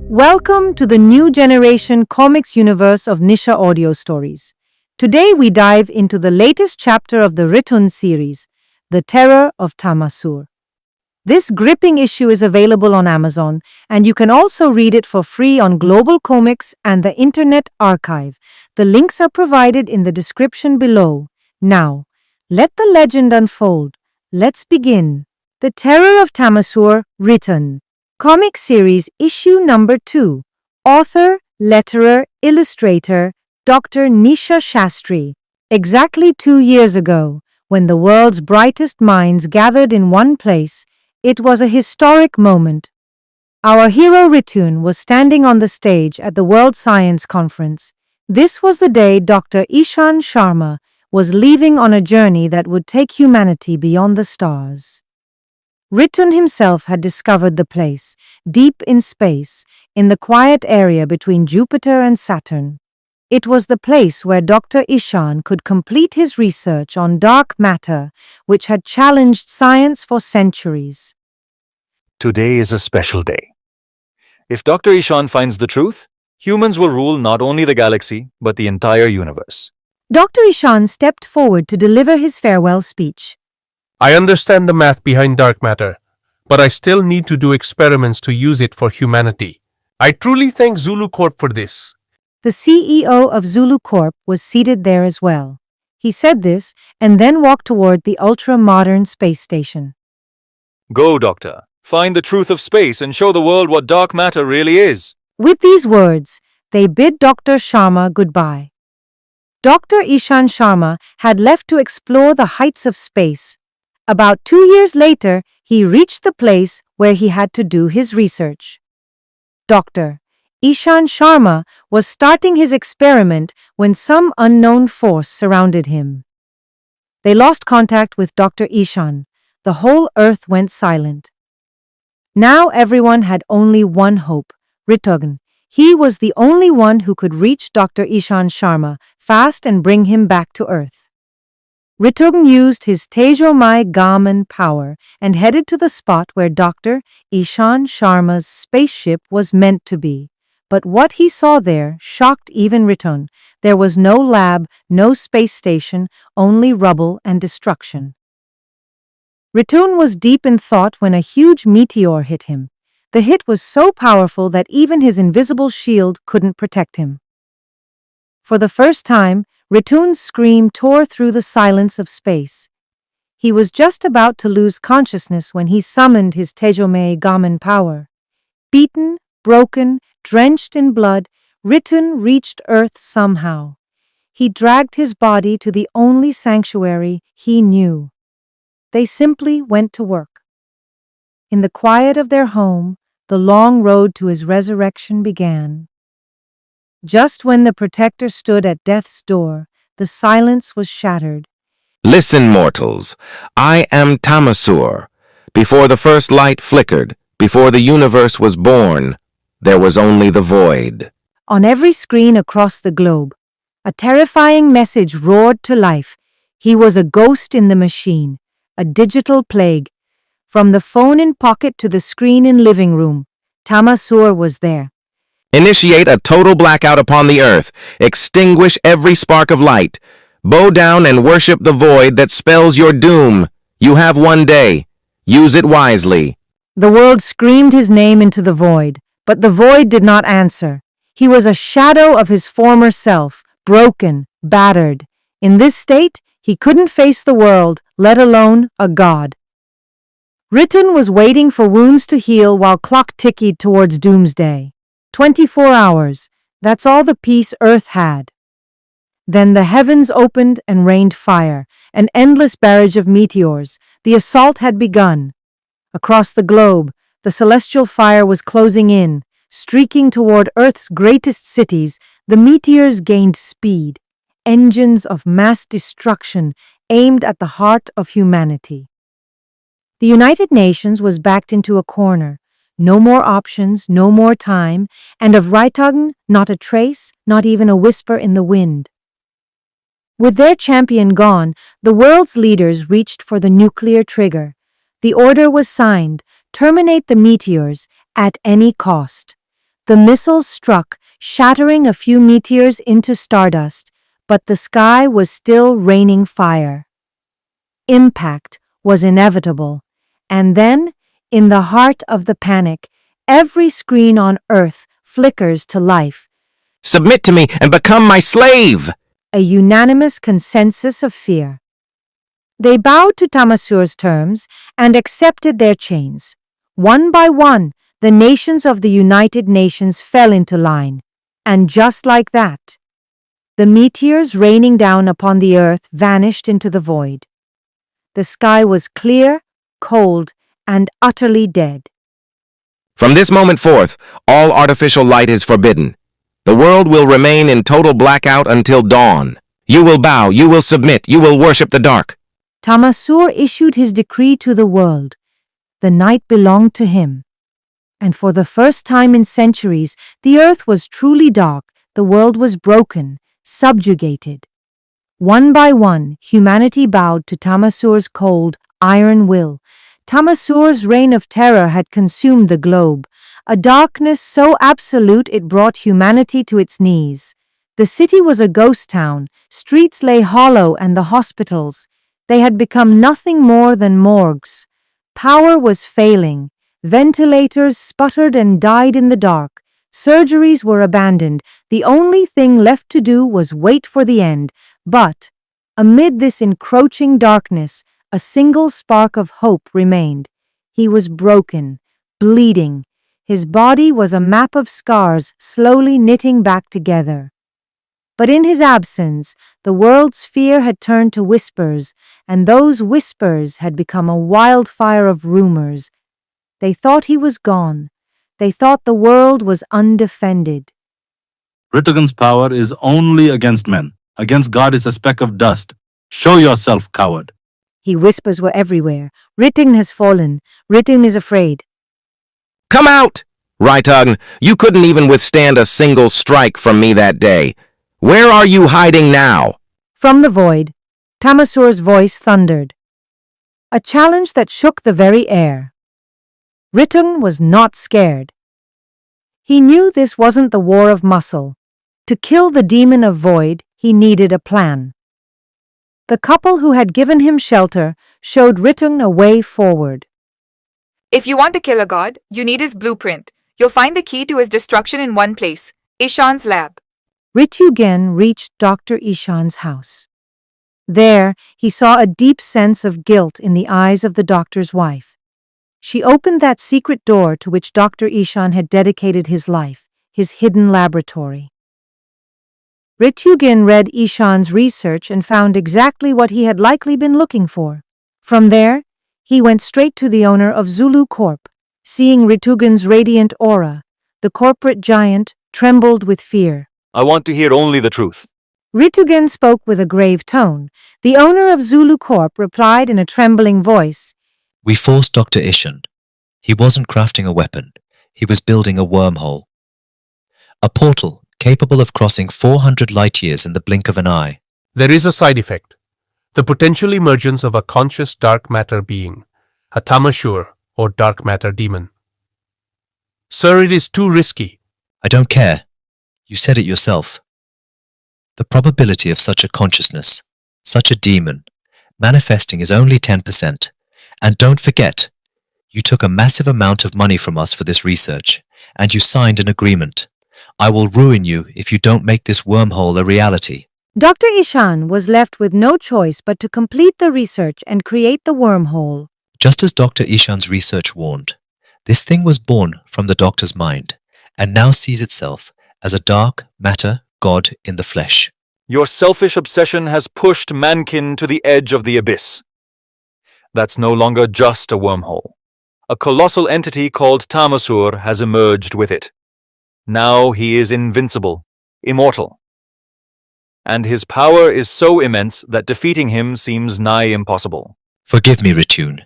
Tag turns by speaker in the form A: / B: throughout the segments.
A: Welcome to the new generation comics universe of Nisha audio stories. Today we dive into the latest chapter of the Ritugn series, The Terror of Tamasur. This gripping issue is available on Amazon, and you can also read it for free on Global Comics and the Internet Archive. The links are provided in the description below. Now, let the legend unfold. Let's begin. The Terror of Tamasur, Ritugn. Comic Series Issue Number 2. Author, letterer, illustrator, Dr. Nisha Shastry. Exactly 2 years ago, when the world's brightest minds gathered in one place, it was a historic moment. Our hero Ritugn was standing on the stage at the World Science Conference. This was the day Dr. Nisha Sharma was leaving on a journey that would take humanity beyond the stars. Ritugn himself had discovered the place, deep in space, in the quiet area between Jupiter and Saturn. It was the place where Dr. Ishan could complete his research on dark matter, which had challenged science for centuries.
B: Today is a special day. If Dr. Ishan finds the truth, humans will rule not only the galaxy, but the entire universe.
A: Dr. Ishan stepped forward to deliver his farewell speech.
C: I understand the math behind dark matter, but I still need to do experiments to use it for humanity. I truly thank Zulu Corp for this.
A: The CEO of Zulu Corp was seated there as well. He said this and then walked toward the ultra-modern space station.
B: Go, Doctor. Find the truth of space and show the world what dark matter really is.
A: With these words, they bid Dr. Sharma goodbye. Dr. Ishan Sharma had left to explore the heights of space. About 2 years later, he reached the place where he had to do his research. Dr. Ishan Sharma was starting his experiment when some unknown force surrounded him. They lost contact with Dr. Ishan. The whole earth went silent. Now everyone had only one hope, Ritugn. He was the only one who could reach Dr. Ishan Sharma fast and bring him back to Earth. Ritugn used his Tejomai Gaman power and headed to the spot where Dr. Ishan Sharma's spaceship was meant to be. But what he saw there shocked even Ritugn. There was no lab, no space station, only rubble and destruction. Ritugn was deep in thought when a huge meteor hit him. The hit was so powerful that even his invisible shield couldn't protect him. For the first time, Ritugn's scream tore through the silence of space. He was just about to lose consciousness when he summoned his Tejomei Gaman power. Beaten, broken, drenched in blood, Ritugn reached Earth somehow. He dragged his body to the only sanctuary he knew. They simply went to work. In the quiet of their home, the long road to his resurrection began. Just when the protector stood at death's door, the silence was shattered.
D: Listen, mortals, I am Tamasur. Before the first light flickered, before the universe was born, there was only the void.
A: On every screen across the globe, a terrifying message roared to life. He was a ghost in the machine, a digital plague. From the phone in pocket to the screen in living room, Tamasur was there.
D: Initiate a total blackout upon the earth. Extinguish every spark of light. Bow down and worship the void that spells your doom. You have one day. Use it wisely.
A: The world screamed his name into the void, but the void did not answer. He was a shadow of his former self, broken, battered. In this state, he couldn't face the world, let alone a god. Ritugn was waiting for wounds to heal while clock ticked towards doomsday. 24 hours, that's all the peace Earth had. Then the heavens opened and rained fire, an endless barrage of meteors. The assault had begun. Across the globe, the celestial fire was closing in, streaking toward Earth's greatest cities. The meteors gained speed, engines of mass destruction aimed at the heart of humanity. The United Nations was backed into a corner. No more options, no more time, and of Ritugn, not a trace, not even a whisper in the wind. With their champion gone, the world's leaders reached for the nuclear trigger. The order was signed, terminate the meteors at any cost. The missiles struck, shattering a few meteors into stardust, but the sky was still raining fire. Impact was inevitable, and then, in the heart of the panic, every screen on Earth flickers to life,
D: Submit to me and become my slave!
A: a unanimous consensus of fear. They bowed to Tamasur's terms and accepted their chains. One by one, the nations of the United Nations fell into line, and just like that, the meteors raining down upon the earth vanished into the void. The sky was clear, cold, and utterly dead.
D: From this moment forth, all artificial light is forbidden. The world will remain in total blackout until dawn. You will bow, you will submit, you will worship the dark.
A: Tamasur issued his decree to the world. The night belonged to him. And for the first time in centuries, the earth was truly dark, the world was broken, subjugated. One by one, humanity bowed to Tamasur's cold, iron will. Tamasur's reign of terror had consumed the globe, a darkness so absolute it brought humanity to its knees. The city was a ghost town, streets lay hollow and the hospitals, they had become nothing more than morgues. Power was failing. Ventilators sputtered and died in the dark. Surgeries were abandoned. The only thing left to do was wait for the end. But, amid this encroaching darkness, a single spark of hope remained. He was broken, bleeding. His body was a map of scars slowly knitting back together. But in his absence, the world's fear had turned to whispers, and those whispers had become a wildfire of rumors. They thought he was gone. They thought the world was undefended.
E: Ritugn's power is only against men. Against God is a speck of dust. Show yourself, coward.
A: Whispers were everywhere. Ritugn has fallen. Ritugn is afraid.
D: Come out! Ritugn, you couldn't even withstand a single strike from me that day. Where are you hiding now?
A: From the void, Tamasur's voice thundered. A challenge that shook the very air. Ritugn was not scared. He knew this wasn't the war of muscle. To kill the demon of void, he needed a plan. The couple who had given him shelter showed Ritugn a way forward.
F: If you want to kill a god, you need his blueprint. You'll find the key to his destruction in one place, Ishan's lab.
A: Ritugn reached Dr. Ishan's house. There, he saw a deep sense of guilt in the eyes of the doctor's wife. She opened that secret door to which Dr. Ishan had dedicated his life, his hidden laboratory. Ritugn read Ishan's research and found exactly what he had likely been looking for. From there, he went straight to the owner of Zulu Corp. Seeing Ritugn's radiant aura, the corporate giant trembled with fear.
B: I want to hear only the truth.
A: Ritugn spoke with a grave tone. The owner of Zulu Corp replied in a trembling voice.
G: We forced Dr. Ishan. He wasn't crafting a weapon. He was building a wormhole. A portal capable of crossing 400 light-years in the blink of an eye.
C: There is a side effect. The potential emergence of a conscious dark matter being, a Tamashur or dark matter demon. Sir, it is too risky.
G: I don't care. You said it yourself. The probability of such a consciousness, such a demon, manifesting is only 10%. And don't forget, you took a massive amount of money from us for this research, and you signed an agreement. I will ruin you if you don't make this wormhole a reality.
A: Dr. Ishan was left with no choice but to complete the research and create the wormhole.
G: Just as Dr. Ishan's research warned, this thing was born from the doctor's mind, and now sees itself as a dark matter god in the flesh.
B: Your selfish obsession has pushed mankind to the edge of the abyss. That's no longer just a wormhole. A colossal entity called Tamasur has emerged with it. Now he is invincible, immortal. And his power is so immense that defeating him seems nigh impossible.
G: Forgive me, Ritugn.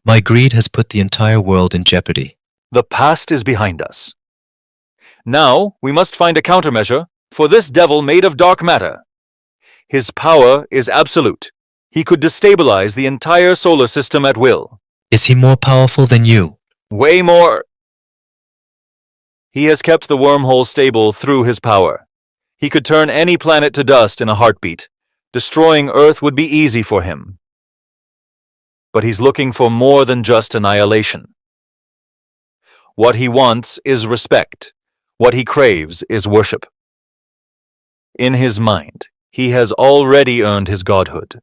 G: My greed has put the entire world in jeopardy.
B: The past is behind us. Now we must find a countermeasure for this devil made of dark matter. His power is absolute. He could destabilize the entire solar system at will.
G: Is he more powerful than you?
B: Way more. He has kept the wormhole stable through his power. He could turn any planet to dust in a heartbeat. Destroying Earth would be easy for him. But he's looking for more than just annihilation. What he wants is respect. What he craves is worship. In his mind, he has already earned his godhood.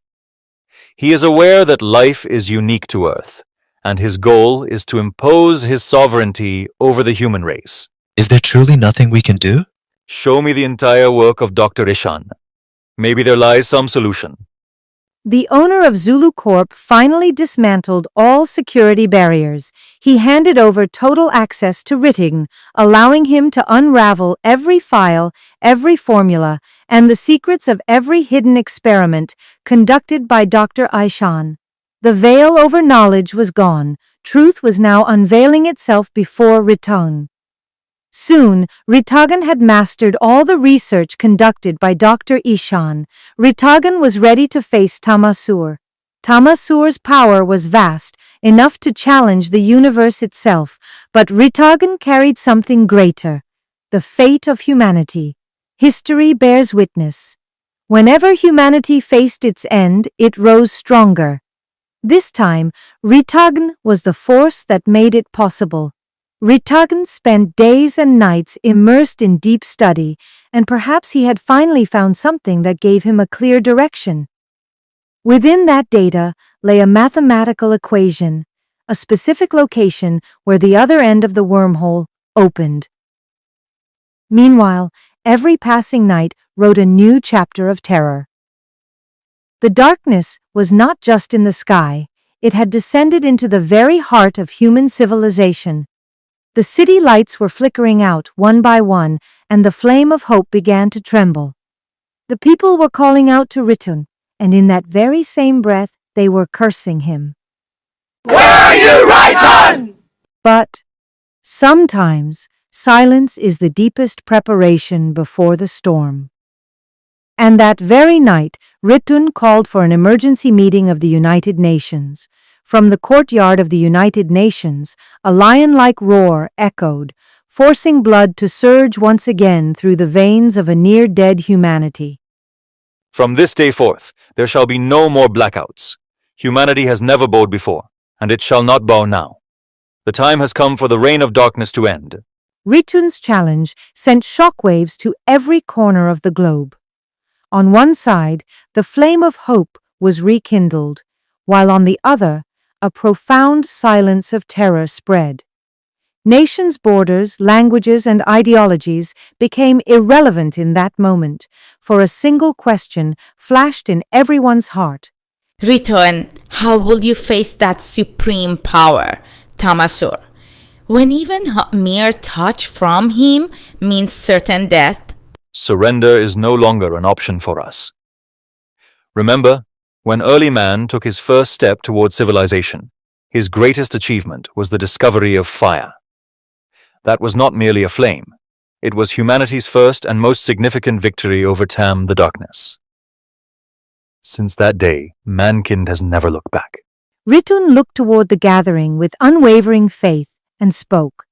B: He is aware that life is unique to Earth, and his goal is to impose his sovereignty over the human race.
G: Is there truly nothing we can do?
B: Show me the entire work of Dr. Ishan. Maybe there lies some solution.
A: The owner of Zulu Corp finally dismantled all security barriers. He handed over total access to Ritugn, allowing him to unravel every file, every formula, and the secrets of every hidden experiment conducted by Dr. Ishan. The veil over knowledge was gone. Truth was now unveiling itself before Ritugn. Soon, Ritugn had mastered all the research conducted by Dr. Ishan. Ritugn was ready to face Tamasur. Tamasur's power was vast, enough to challenge the universe itself, but Ritugn carried something greater, the fate of humanity. History bears witness. Whenever humanity faced its end, it rose stronger. This time, Ritugn was the force that made it possible. Ritugn spent days and nights immersed in deep study, and perhaps he had finally found something that gave him a clear direction. Within that data lay a mathematical equation, a specific location where the other end of the wormhole opened. Meanwhile, every passing night wrote a new chapter of terror. The darkness was not just in the sky, it had descended into the very heart of human civilization. The city lights were flickering out one by one, and the flame of hope began to tremble. The people were calling out to Ritugn, and in that very same breath, they were cursing him.
H: Where are you, Ritugn?
A: But sometimes, silence is the deepest preparation before the storm. And that very night, Ritugn called for an emergency meeting of the United Nations. From the courtyard of the United Nations, a lion-like roar echoed, forcing blood to surge once again through the veins of a near-dead humanity.
B: From this day forth, there shall be no more blackouts. Humanity has never bowed before, and it shall not bow now. The time has come for the reign of darkness to end.
A: Ritugn's challenge sent shockwaves to every corner of the globe. On one side, the flame of hope was rekindled, while on the other, a profound silence of terror spread. Nations' borders, languages, and ideologies became irrelevant in that moment, for a single question flashed in everyone's heart.
H: Ritugn, how will you face that supreme power, Tamasur, when even a mere touch from him means certain death?
B: Surrender is no longer an option for us. Remember, when early man took his first step toward civilization, his greatest achievement was the discovery of fire. That was not merely a flame. It was humanity's first and most significant victory over Tam, the darkness. Since that day, mankind has never looked back.
A: Ritugn looked toward the gathering with unwavering faith and spoke.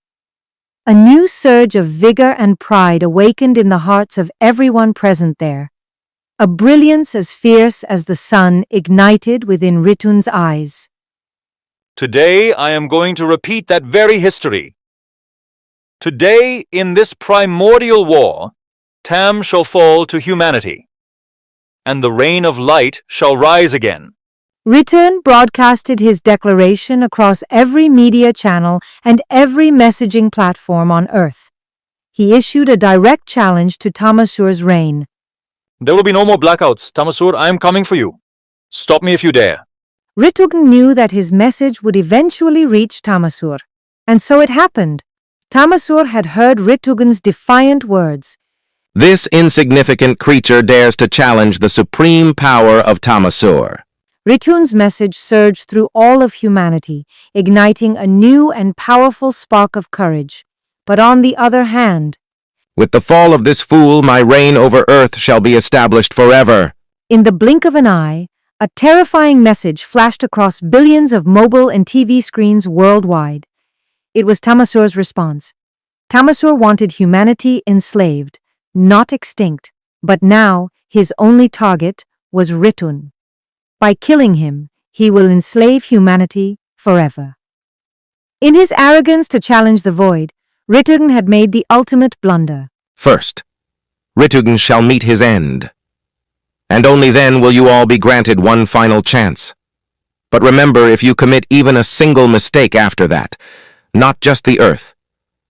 A: A new surge of vigor and pride awakened in the hearts of everyone present there. A brilliance as fierce as the sun ignited within Ritugn's eyes.
B: Today, I am going to repeat that very history. Today, in this primordial war, Tam shall fall to humanity, and the reign of light shall rise again.
A: Ritugn broadcasted his declaration across every media channel and every messaging platform on Earth. He issued a direct challenge to Tamasur's reign.
B: There will be no more blackouts. Tamasur, I am coming for you. Stop me if you dare.
A: Ritugn knew that his message would eventually reach Tamasur. And so it happened. Tamasur had heard Ritugn's defiant words.
D: This insignificant creature dares to challenge the supreme power of Tamasur.
A: Ritugn's message surged through all of humanity, igniting a new and powerful spark of courage. But on the other hand,
D: with the fall of this fool, my reign over Earth shall be established forever.
A: In the blink of an eye, a terrifying message flashed across billions of mobile and TV screens worldwide. It was Tamasur's response. Tamasur wanted humanity enslaved, not extinct, but now his only target was Ritugn. By killing him, he will enslave humanity forever. In his arrogance to challenge the void, Ritugn had made the ultimate blunder.
D: First, Ritugn shall meet his end. And only then will you all be granted one final chance. But remember, if you commit even a single mistake after that, not just the Earth,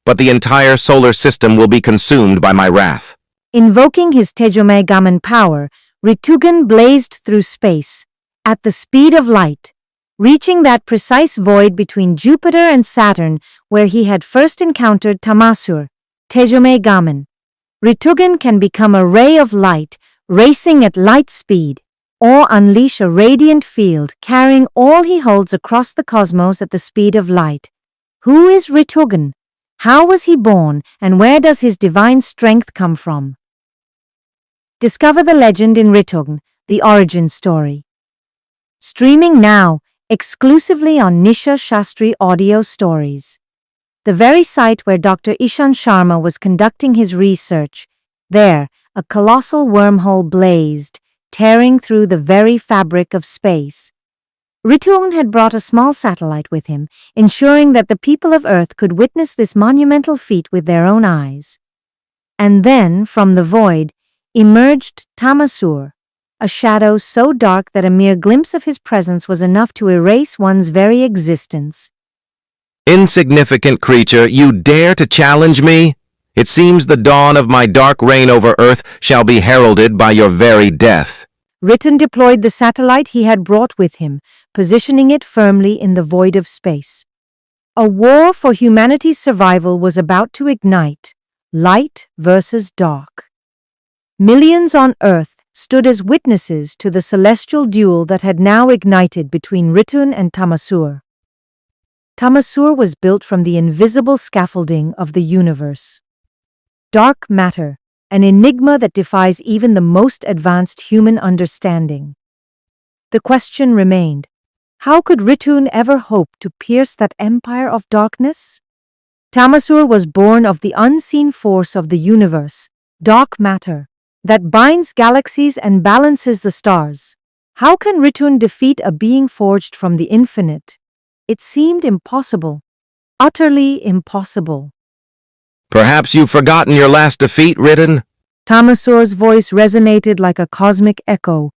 D: but the entire solar system will be consumed by my wrath.
A: Invoking his Tejome Gaman power, Ritugn blazed through space, at the speed of light, reaching that precise void between Jupiter and Saturn where he had first encountered Tamasur, Tejome Gaman. Ritugn can become a ray of light, racing at light speed, or unleash a radiant field carrying all he holds across the cosmos at the speed of light. Who is Ritugn? How was he born, and where does his divine strength come from? Discover the legend in Ritugn, the origin story. Streaming now, exclusively on Nisha Shastry Audio Stories. The very site where Dr. Ishan Sharma was conducting his research, there, a colossal wormhole blazed, tearing through the very fabric of space. Ritugn had brought a small satellite with him, ensuring that the people of Earth could witness this monumental feat with their own eyes. And then, from the void, emerged Tamasur, a shadow so dark that a mere glimpse of his presence was enough to erase one's very existence.
D: Insignificant creature, you dare to challenge me? It seems the dawn of my dark reign over Earth shall be heralded by your very death.
A: Ritugn deployed the satellite he had brought with him, positioning it firmly in the void of space. A war for humanity's survival was about to ignite, light versus dark. Millions on Earth stood as witnesses to the celestial duel that had now ignited between Ritugn and Tamasur. Tamasur was built from the invisible scaffolding of the universe. Dark matter, an enigma that defies even the most advanced human understanding. The question remained, how could Ritugn ever hope to pierce that empire of darkness? Tamasur was born of the unseen force of the universe, dark matter, that binds galaxies and balances the stars. How can Ritugn defeat a being forged from the infinite? It seemed impossible, utterly impossible.
D: Perhaps you've forgotten your last defeat, Ritugn?
A: Tamasur's voice resonated like a cosmic echo.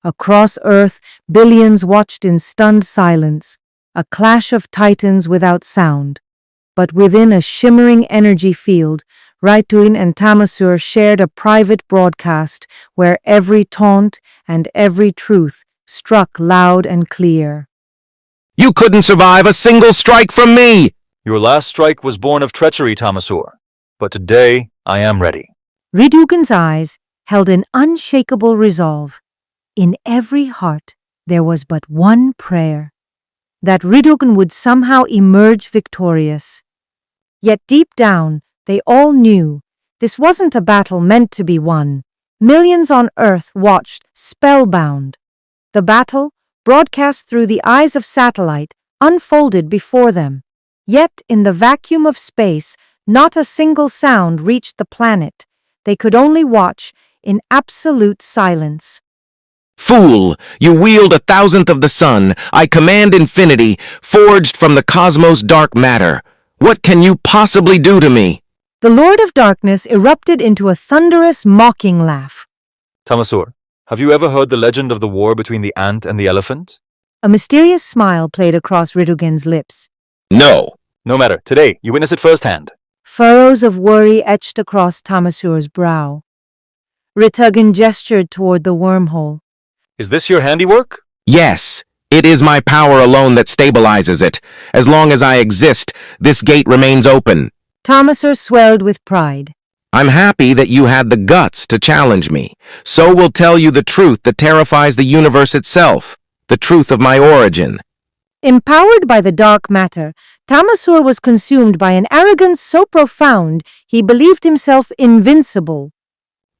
A: Across Earth, billions watched in stunned silence, a clash of titans without sound. But within a shimmering energy field, Ritugn and Tamasur shared a private broadcast where every taunt and every truth struck loud and clear.
D: You couldn't survive a single strike from me!
B: Your last strike was born of treachery, Tamasur. But today, I am ready.
A: Ritugn's eyes held an unshakable resolve. In every heart, there was but one prayer, that Ritugn would somehow emerge victorious. Yet deep down, they all knew this wasn't a battle meant to be won. Millions on Earth watched, spellbound. The battle, broadcast through the eyes of satellite, unfolded before them. Yet, in the vacuum of space, not a single sound reached the planet. They could only watch in absolute silence.
D: Fool! You wield 1,000th of the sun. I command infinity, forged from the cosmos' dark matter. What can you possibly do to me?
A: The Lord of Darkness erupted into a thunderous, mocking laugh.
B: Tamasur, have you ever heard the legend of the war between the ant and the elephant?
A: A mysterious smile played across Ritugn's lips.
D: No.
B: No matter. Today, you witness it firsthand.
A: Furrows of worry etched across Tamasur's brow. Ritugn gestured toward the wormhole.
B: Is this your handiwork?
D: Yes. It is my power alone that stabilizes it. As long as I exist, this gate remains open.
A: Tamasur swelled with pride.
D: I'm happy that you had the guts to challenge me. So will tell you the truth that terrifies the universe itself, the truth of my origin.
A: Empowered by the dark matter, Tamasur was consumed by an arrogance so profound he believed himself invincible.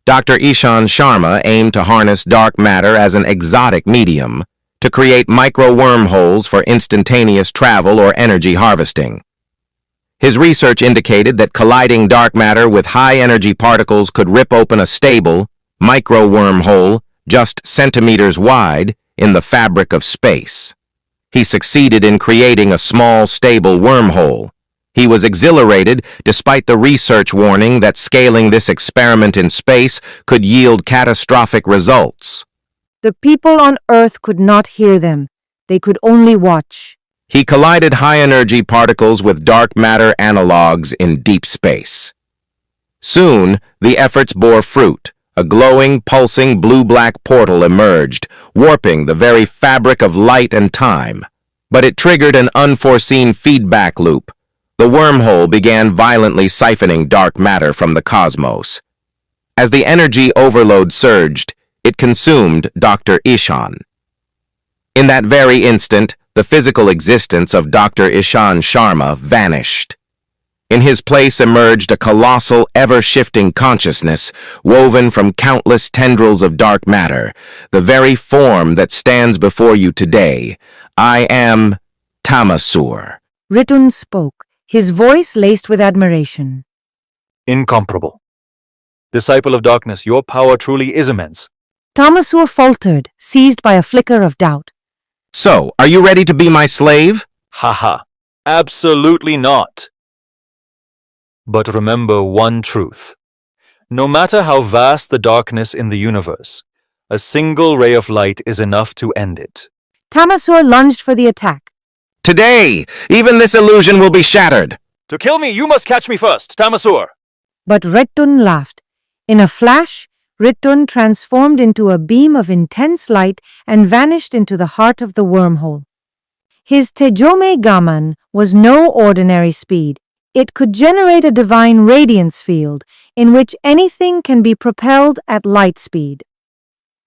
D: Dr. Ishan Sharma aimed to harness dark matter as an exotic medium to create micro-wormholes for instantaneous travel or energy harvesting. His research indicated that colliding dark matter with high-energy particles could rip open a stable, micro-wormhole, just centimeters wide, in the fabric of space. He succeeded in creating a small, stable wormhole. He was exhilarated despite the research warning that scaling this experiment in space could yield catastrophic results.
A: The people on Earth could not hear them. They could only watch.
D: He collided high-energy particles with dark matter analogs in deep space. Soon, the efforts bore fruit. A glowing, pulsing blue-black portal emerged, warping the very fabric of light and time. But it triggered an unforeseen feedback loop. The wormhole began violently siphoning dark matter from the cosmos. As the energy overload surged, it consumed Dr. Ishan. In that very instant, the physical existence of Dr. Ishan Sharma vanished. In his place emerged a colossal, ever-shifting consciousness woven from countless tendrils of dark matter, the very form that stands before you today. I am Tamasur.
A: Ritugn spoke, his voice laced with admiration.
B: Incomparable. Disciple of darkness, your power truly is immense.
A: Tamasur faltered, seized by a flicker of doubt.
D: So, are you ready to be my slave?
B: Haha. Absolutely not. But remember one truth. No matter how vast the darkness in the universe, a single ray of light is enough to end it.
A: Tamasur lunged for the attack.
D: Today, even this illusion will be shattered.
B: To kill me, you must catch me first, Tamasur.
A: But Ritugn laughed. In a flash, Ritugn transformed into a beam of intense light and vanished into the heart of the wormhole. His Tejome Gaman was no ordinary speed. It could generate a divine radiance field in which anything can be propelled at light speed.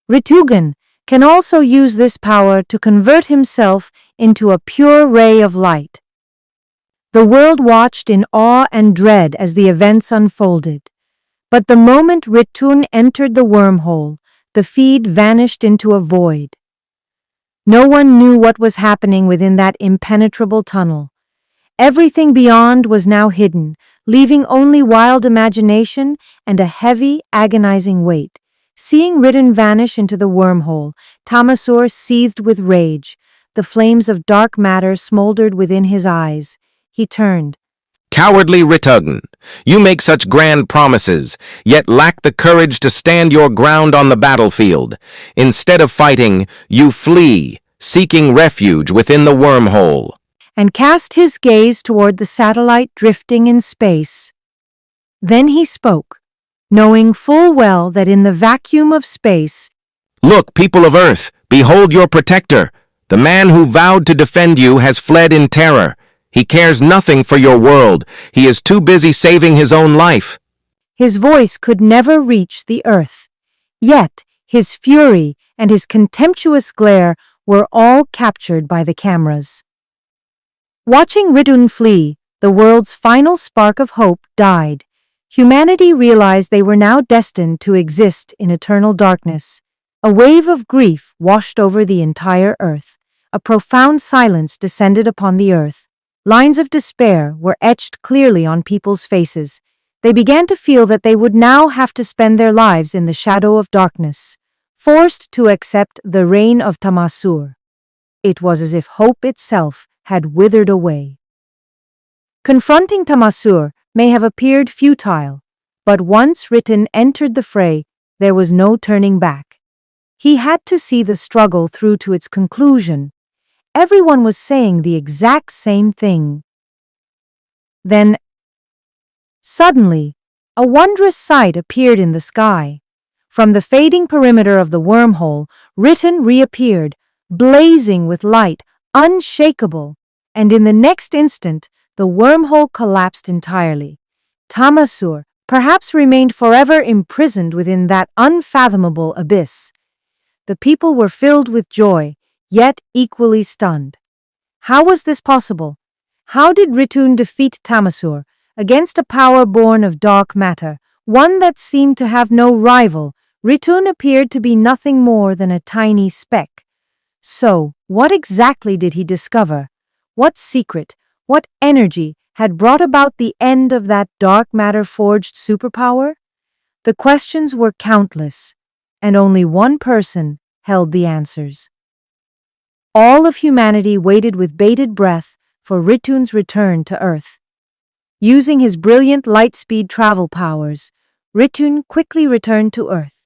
A: Ritugn can also use this power to convert himself into a pure ray of light. The world watched in awe and dread as the events unfolded. But the moment Ritugn entered the wormhole, the feed vanished into a void. No one knew what was happening within that impenetrable tunnel. Everything beyond was now hidden, leaving only wild imagination and a heavy, agonizing weight. Seeing Ritugn vanish into the wormhole, Tamasur seethed with rage. The flames of dark matter smoldered within his eyes. He turned.
D: Cowardly Ritugn, you make such grand promises, yet lack the courage to stand your ground on the battlefield. Instead of fighting, you flee, seeking refuge within the wormhole.
A: And cast his gaze toward the satellite drifting in space. Then he spoke, knowing full well that in the vacuum of space,
D: Look, people of Earth, behold your protector. The man who vowed to defend you has fled in terror. He cares nothing for your world. He is too busy saving his own life.
A: his voice could never reach the earth. Yet his fury and his contemptuous glare were all captured by the cameras. Watching Ritugn flee, the world's final spark of hope died. Humanity realized they were now destined to exist in eternal darkness. A wave of grief washed over the entire earth. A profound silence descended upon the earth. Lines of despair were etched clearly on people's faces. They began to feel that they would now have to spend their lives in the shadow of darkness, forced to accept the reign of Tamasur. It was as if hope itself had withered away. Confronting Tamasur may have appeared futile, but once Ritugn entered the fray, there was no turning back. He had to see the struggle through to its conclusion. Everyone was saying the exact same thing. Then, suddenly, a wondrous sight appeared in the sky. From the fading perimeter of the wormhole, Ritugn reappeared, blazing with light, unshakable, and in the next instant, the wormhole collapsed entirely. Tamasur perhaps remained forever imprisoned within that unfathomable abyss. The people were filled with joy, yet equally stunned. How was this possible? How did Ritugn defeat Tamasur against a power born of dark matter, one that seemed to have no rival? Ritugn appeared to be nothing more than a tiny speck. So, what exactly did he discover? What secret, what energy had brought about the end of that dark matter-forged superpower? The questions were countless, and only one person held the answers. All of humanity waited with bated breath for Ritugn's return to Earth. Using his brilliant light-speed travel powers, Ritugn quickly returned to Earth.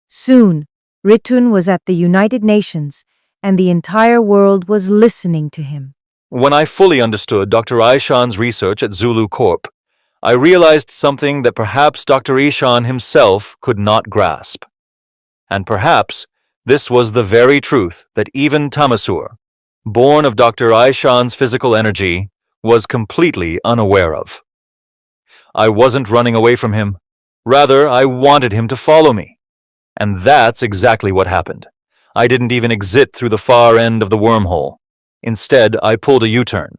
A: Soon, Ritugn was at the United Nations, and the entire world was listening to him.
B: When I fully understood Dr. Ishan's research at Zulu Corp, I realized something that perhaps Dr. Ishan himself could not grasp. And perhaps this was the very truth that even Tamasur, born of Dr. Ishan's physical energy, was completely unaware of. I wasn't running away from him. Rather, I wanted him to follow me. And that's exactly what happened. I didn't even exit through the far end of the wormhole. Instead, I pulled a U-turn.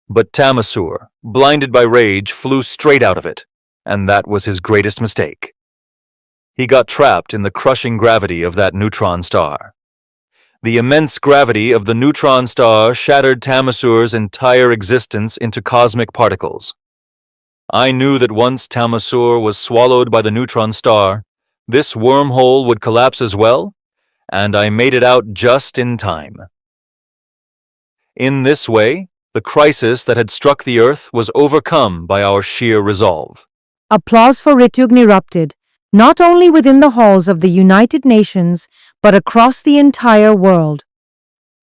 B: But Tamasur, blinded by rage, flew straight out of it, and that was his greatest mistake. He got trapped in the crushing gravity of that neutron star. The immense gravity of the neutron star shattered Tamasur's entire existence into cosmic particles. I knew that once Tamasur was swallowed by the neutron star, this wormhole would collapse as well, and I made it out just in time. In this way, the crisis that had struck the Earth was overcome by our sheer resolve.
A: Applause for Ritugn erupted, not only within the halls of the United Nations, but across the entire world.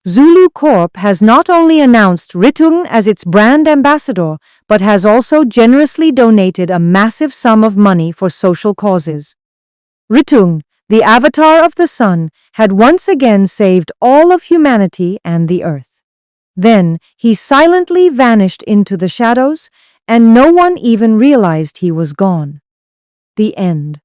A: Zulu Corp has not only announced Ritugn as its brand ambassador, but has also generously donated a massive sum of money for social causes. Ritugn, the avatar of the sun, had once again saved all of humanity and the Earth. Then he silently vanished into the shadows, and no one even realized he was gone. The end.